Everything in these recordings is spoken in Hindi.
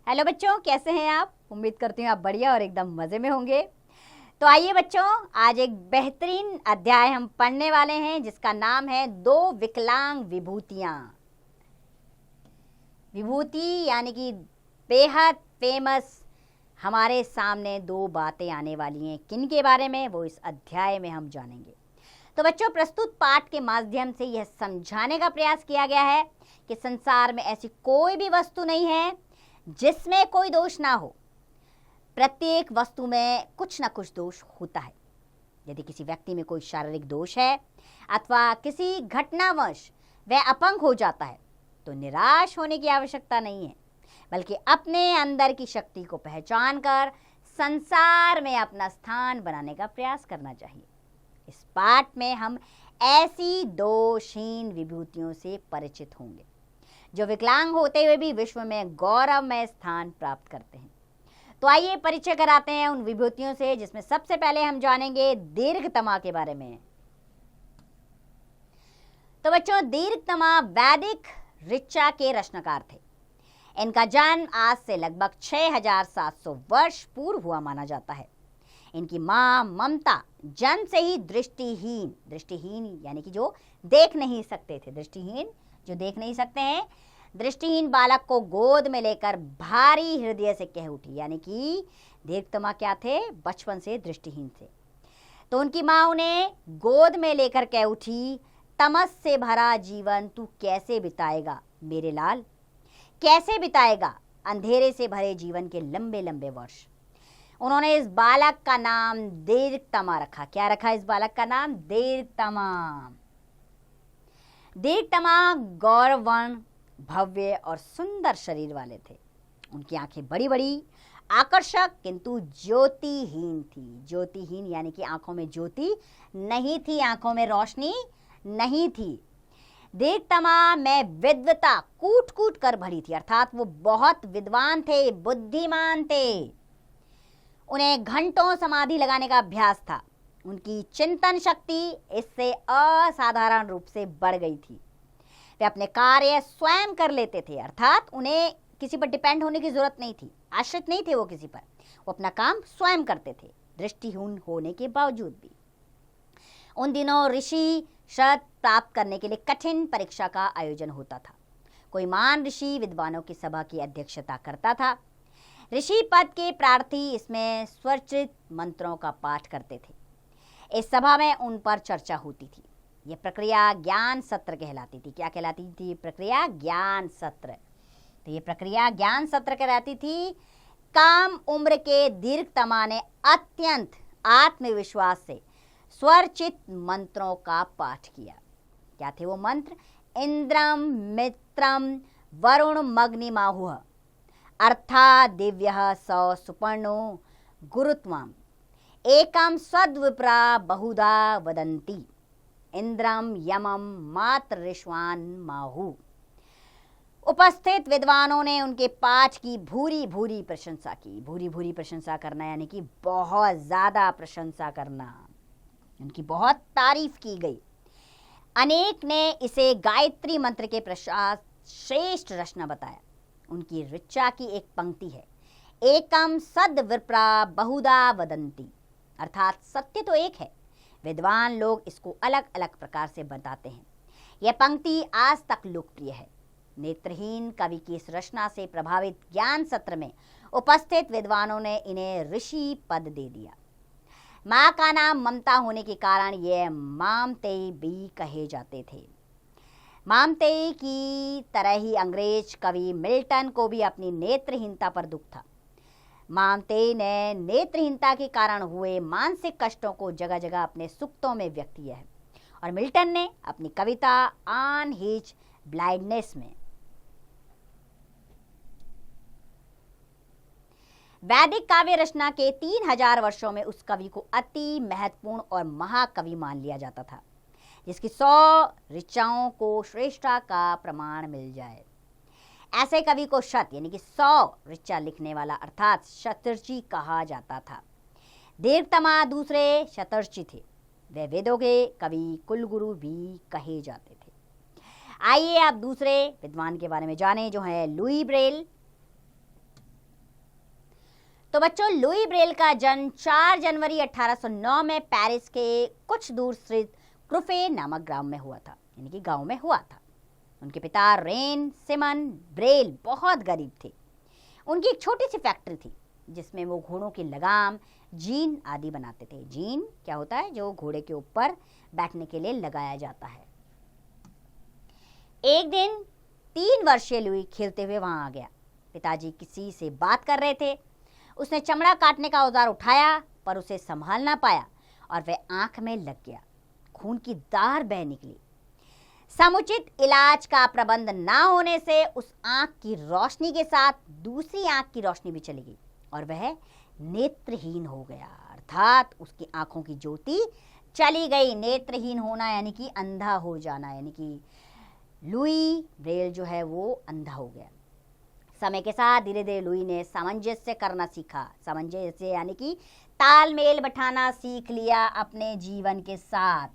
हेलो बच्चों, कैसे हैं आप? उम्मीद करती हूँ आप बढ़िया और एकदम मज़े में होंगे। तो आइए बच्चों, आज एक बेहतरीन अध्याय हम पढ़ने वाले हैं जिसका नाम है दो विकलांग विभूतियाँ। विभूति यानी कि बेहद फेमस हमारे सामने दो बातें आने वाली हैं। किन के बारे में, वो इस अध्याय में हम जानेंगे। तो बच्चों, प्रस्तुत पाठ के माध्यम से यह समझाने का प्रयास किया गया है कि संसार में ऐसी कोई भी वस्तु नहीं है जिसमें कोई दोष ना हो। प्रत्येक वस्तु में कुछ ना कुछ दोष होता है। यदि किसी व्यक्ति में कोई शारीरिक दोष है अथवा किसी घटनावश वह अपंग हो जाता है तो निराश होने की आवश्यकता नहीं है, बल्कि अपने अंदर की शक्ति को पहचान कर संसार में अपना स्थान बनाने का प्रयास करना चाहिए। इस पाठ में हम ऐसी दोषहीन विभूतियों से परिचित होंगे जो विकलांग होते हुए भी विश्व में गौरवमय स्थान प्राप्त करते हैं। तो आइए परिचय कराते हैं उन विभूतियों से, जिसमें सबसे पहले हम जानेंगे दीर्घतमा के बारे में। तो बच्चों, दीर्घतमा वैदिक ऋचा के रचनाकार थे। इनका जन्म आज से लगभग 6700 वर्ष पूर्व हुआ माना जाता है। इनकी मां ममता जन्म से ही दृष्टिहीन यानी कि जो देख नहीं सकते थे, जो देख नहीं सकते हैं, दृष्टिहीन बालक को गोद में लेकर भारी हृदय से कह उठी। यानी कि दीर्घतमा क्या थे? बचपन से दृष्टिहीन थे। तो उनकी माँ उन्हें गोद में लेकर कह उठी, तमस से भरा जीवन तू कैसे बिताएगा मेरे लाल, कैसे बिताएगा अंधेरे से भरे जीवन के लंबे लंबे वर्ष। उन्होंने इस बालक का नाम दीर्घतमा रखा। क्या रखा इस बालक का नाम? दीर्घतमा। दीर्घतमा गौरवर्ण, भव्य और सुंदर शरीर वाले थे। उनकी आंखें बड़ी बड़ी, आकर्षक किंतु ज्योतिहीन थी। ज्योतिहीन यानी कि आंखों में ज्योति नहीं थी, आंखों में रोशनी नहीं थी। दीर्घतमा में विद्वता कूट कूट कर भरी थी, अर्थात वो बहुत विद्वान थे, बुद्धिमान थे। उन्हें घंटों समाधि लगाने का अभ्यास था। उनकी चिंतन शक्ति इससे असाधारण रूप से बढ़ गई थी। वे अपने कार्य स्वयं कर लेते थे, अर्थात उन्हें किसी पर डिपेंड होने की जरूरत नहीं थी, आश्रित नहीं थे वो किसी पर। वो अपना काम स्वयं करते थे, दृष्टिहीन होने के बावजूद भी। उन दिनों ऋषि शत प्राप्त करने के लिए कठिन परीक्षा का आयोजन होता था। कोई महान ऋषि विद्वानों की सभा की अध्यक्षता करता था। ऋषि पद के प्रार्थी इसमें स्वरचित मंत्रों का पाठ करते थे। इस सभा में उन पर चर्चा होती थी। यह प्रक्रिया ज्ञान सत्र कहलाती थी। क्या कहलाती थी? प्रक्रिया ज्ञान सत्र। तो ये प्रक्रिया ज्ञान सत्र कहलाती थी। कम उम्र के दीर्घतमा ने अत्यंत आत्मविश्वास से स्वरचित मंत्रों का पाठ किया। क्या थे वो मंत्र? इंद्रम मित्रम वरुण मग्निमाहुः अर्था दिव्यः सौ सुपर्णो गुरुत्वम एकम सद्विप्रा बहुधा वदन्ति इंद्रम यमम मात्र ऋष्वान माहु। उपस्थित विद्वानों ने उनके पाठ की भूरी भूरी प्रशंसा की। भूरी भूरी प्रशंसा करना यानी कि बहुत ज्यादा प्रशंसा करना। उनकी बहुत तारीफ की गई। अनेक ने इसे गायत्री मंत्र के पश्चात श्रेष्ठ रचना बताया। उनकी ऋचा की एक पंक्ति है, एकम सद विप्रा बहुधा वदन्ति, अर्थात सत्य तो एक है, विद्वान लोग इसको अलग अलग प्रकार से बताते हैं। यह पंक्ति आज तक लोकप्रिय है। नेत्रहीन कवि की इस रचना से प्रभावित ज्ञान सत्र में उपस्थित विद्वानों ने इन्हें ऋषि पद दे दिया। माँ का नाम ममता होने के कारण ये मामतेई भी कहे जाते थे। मामतेई की तरह ही अंग्रेज कवि मिल्टन को भी अपनी नेत्रहीनता पर दुख था। मामतेई ने नेत्रहीनता के कारण हुए मानसिक कष्टों को जगह जगह अपने सुक्तों में व्यक्त किया है, और मिल्टन ने अपनी कविता ऑन हिज ब्लाइंडनेस में वैदिक काव्य रचना के 3000 वर्षों में उस कवि को अति महत्वपूर्ण और महाकवि मान लिया जाता था, जिसकी 100 ऋचाओं को श्रेष्ठता का प्रमाण मिल जाए। ऐसे कवि को शत यानी कि 100 ऋचा लिखने वाला अर्थात शतर्षि कहा जाता था। दीर्घतमा दूसरे शतर्षि थे। वे वेदों के कवि कुलगुरु भी कहे जाते थे। आइए आप दूसरे विद्वान के बारे में जानें, जो है लुई ब्रेल। तो बच्चों, लुई ब्रेल का जन्म 4 जनवरी 1809 में पेरिस के कुछ दूर स्थित क्रूफे नामक ग्राम में हुआ था, यानी कि गांव में हुआ था। उनके पिता रेन सिमन ब्रेल बहुत गरीब थे। उनकी एक छोटी सी फैक्ट्री थी जिसमें वो घोड़ों की लगाम, जीन आदि बनाते थे। जीन क्या होता है? जो घोड़े के ऊपर बैठने के लिए लगाया जाता है। एक दिन 3 वर्षीय लुई खेलते हुए वहां आ गया। पिताजी किसी से बात कर रहे थे। उसने चमड़ा काटने का औजार उठाया पर उसे संभाल ना पाया और वह आंख में लग गया। खून की धार बह निकली। समुचित इलाज का प्रबंध ना होने से उस आंख की रोशनी के साथ दूसरी आंख की रोशनी भी चली गई और वह नेत्रहीन हो गया, अर्थात उसकी आंखों की ज्योति चली गई। नेत्रहीन होना यानी कि अंधा हो जाना, यानी कि लुई ब्रेल जो है वो अंधा हो गया। समय के साथ धीरे धीरे लुई ने सामंजस्य करना सीखा। सामंजस्य यानी कि तालमेल बैठाना सीख लिया अपने जीवन के साथ।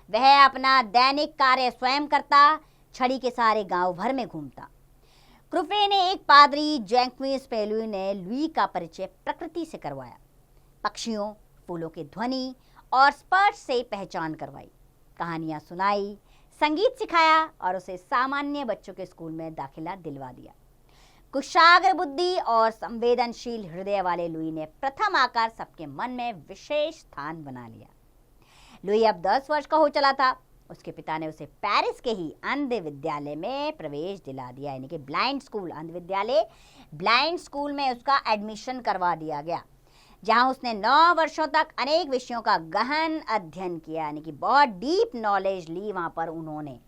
वह अपना दैनिक कार्य स्वयं करता, छड़ी के सहारे गांव भर में घूमता। क्रूफे ने एक पादरी जैंक्विस पेलुई ने लुई का परिचय प्रकृति से करवाया। पक्षियों, फूलों की ध्वनि और स्पर्श से पहचान करवाई, कहानियां सुनाई, संगीत सिखाया और उसे सामान्य बच्चों के स्कूल में दाखिला दिलवा दिया। कुशाग्र बुद्धि और संवेदनशील हृदय वाले लुई ने प्रथम आकर सबके मन में विशेष स्थान बना लिया। लुई अब 10 वर्ष का हो चला था। उसके पिता ने उसे पेरिस के ही अंध विद्यालय में प्रवेश दिला दिया, यानी कि ब्लाइंड स्कूल, अंध विद्यालय ब्लाइंड स्कूल में उसका एडमिशन करवा दिया गया, जहां उसने 9 वर्षों तक अनेक विषयों का गहन अध्ययन किया, यानी कि बहुत डीप नॉलेज ली वहां पर उन्होंने।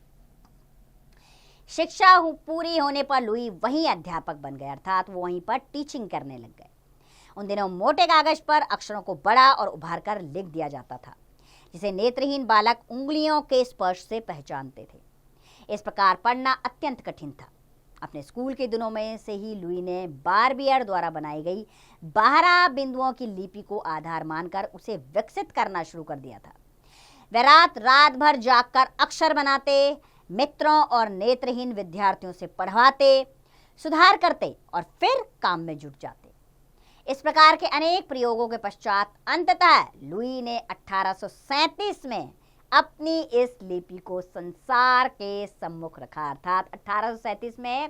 शिक्षा पूरी होने पर लुई वहीं अध्यापक बन गए, अर्थात वो वहीं पर टीचिंग करने लग गए। उन दिनों मोटे कागज पर अक्षरों को बड़ा और उभार कर लिख दिया जाता था, जिसे नेत्रहीन बालक उंगलियों के स्पर्श से पहचानते थे। इस प्रकार पढ़ना अत्यंत कठिन था। अपने स्कूल के दिनों में से ही लुई ने बारबियर द्वारा बनाई गई 12 बिंदुओं की लिपि को आधार मानकर उसे विकसित करना शुरू कर दिया था। वे रात भर जागकर अक्षर बनाते, मित्रों और नेत्रहीन विद्यार्थियों से पढ़वाते, सुधार करते और फिर काम में जुट जाते। इस प्रकार के अनेक प्रयोगों के पश्चात अंततः लुई ने 1837 में अपनी इस लिपि को संसार के सम्मुख रखा, अर्थात 1837 में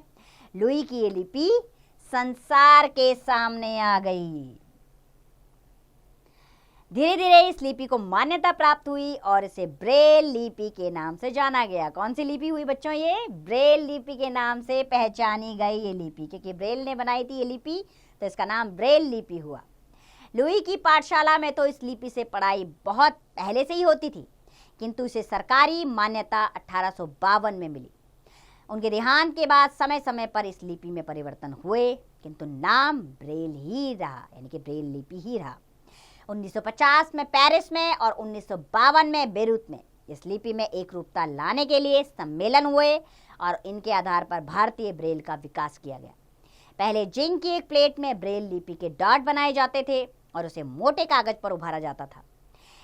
लुई की ये लिपि संसार के सामने आ गई। धीरे धीरे इस लिपि को मान्यता प्राप्त हुई और इसे ब्रेल लिपि के नाम से जाना गया। कौन सी लिपि हुई बच्चों? ये ब्रेल लिपि के नाम से पहचानी गई ये लिपि, क्योंकि ब्रेल ने बनाई थी ये लिपि, तो इसका नाम ब्रेल लिपि हुआ। लुई की पाठशाला में तो इस लिपि से पढ़ाई बहुत पहले से ही होती थी, किंतु इसे सरकारी मान्यता 1852 में मिली। उनके देहांत के बाद समय समय पर इस लिपि में परिवर्तन हुए, किंतु नाम ब्रेल ही रहा, यानी कि ब्रेल लिपि ही रहा। 1950 में पेरिस में और 1952 में बेरूत में इस लिपि में एक रूपता लाने के लिए सम्मेलन हुए और इनके आधार पर भारतीय ब्रेल का विकास किया गया। पहले जिंक की एक प्लेट में ब्रेल लिपि के डॉट बनाए जाते थे और उसे मोटे कागज पर उभारा जाता था,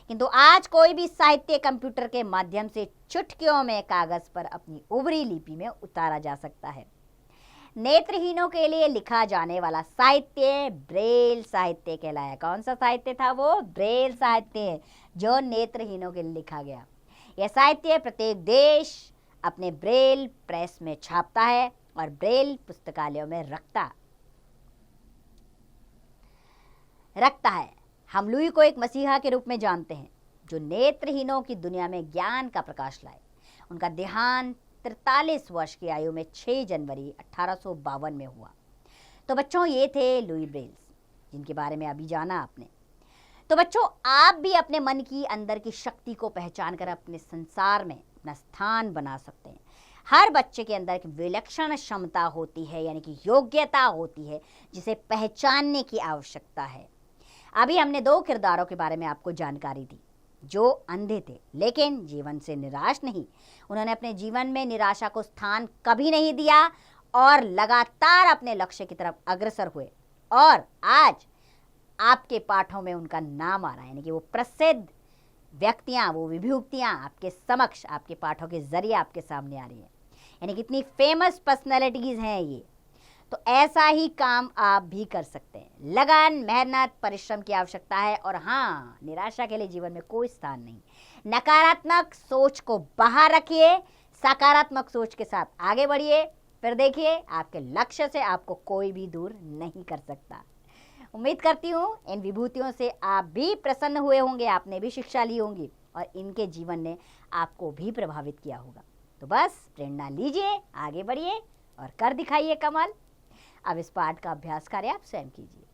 किंतु आज कोई भी साहित्य कंप्यूटर के माध्यम से चुटकियों में कागज पर अपनी उभरी लिपि में उतारा जा सकता है। नेत्रहीनों के लिए लिखा जाने वाला साहित्य ब्रेल साहित्य कहलाया। कौन सा साहित्य था वो? ब्रेल साहित्य, जो नेत्रहीनों के लिए लिखा गया। यह साहित्य प्रत्येक देश अपने ब्रेल प्रेस में छापता है और ब्रेल पुस्तकालयों में रखता है। हम लुई को एक मसीहा के रूप में जानते हैं, जो नेत्रहीनों की दुनिया में ज्ञान का प्रकाश लाए। उनका देहांत 43 वर्ष की आयु में 6 जनवरी 1852 में हुआ। तो बच्चों, ये थे लुई ब्रेल्स, जिनके बारे में अभी जाना आपने। तो बच्चों, आप भी अपने मन की अंदर की शक्ति को पहचान कर अपने संसार में अपना स्थान बना सकते हैं। हर बच्चे के अंदर एक विलक्षण क्षमता होती है, यानी कि योग्यता होती है, जिसे पहचानने की आवश्यकता है। अभी हमने 2 किरदारों के बारे में आपको जानकारी दी, जो अंधे थे लेकिन जीवन से निराश नहीं। उन्होंने अपने जीवन में निराशा को स्थान कभी नहीं दिया और लगातार अपने लक्ष्य की तरफ अग्रसर हुए, और आज आपके पाठों में उनका नाम आ रहा है, यानी कि वो प्रसिद्ध व्यक्तियां, वो विभूतियां आपके समक्ष, आपके पाठों के जरिए आपके सामने आ रही है, यानी कितनी फेमस पर्सनैलिटीज हैं ये। तो ऐसा ही काम आप भी कर सकते हैं। लगन, मेहनत, परिश्रम की आवश्यकता है और हाँ, निराशा के लिए जीवन में कोई स्थान नहीं। नकारात्मक सोच को बाहर रखिए, सकारात्मक सोच के साथ आगे बढ़िए, फिर देखिए आपके लक्ष्य से आपको कोई भी दूर नहीं कर सकता। उम्मीद करती हूँ इन विभूतियों से आप भी प्रसन्न हुए होंगे, आपने भी शिक्षा ली होंगी और इनके जीवन ने आपको भी प्रभावित किया होगा। तो बस प्रेरणा लीजिए, आगे बढ़िए और कर दिखाइए कमाल। अब इस पाठ का अभ्यास कार्य आप स्वयं कीजिए।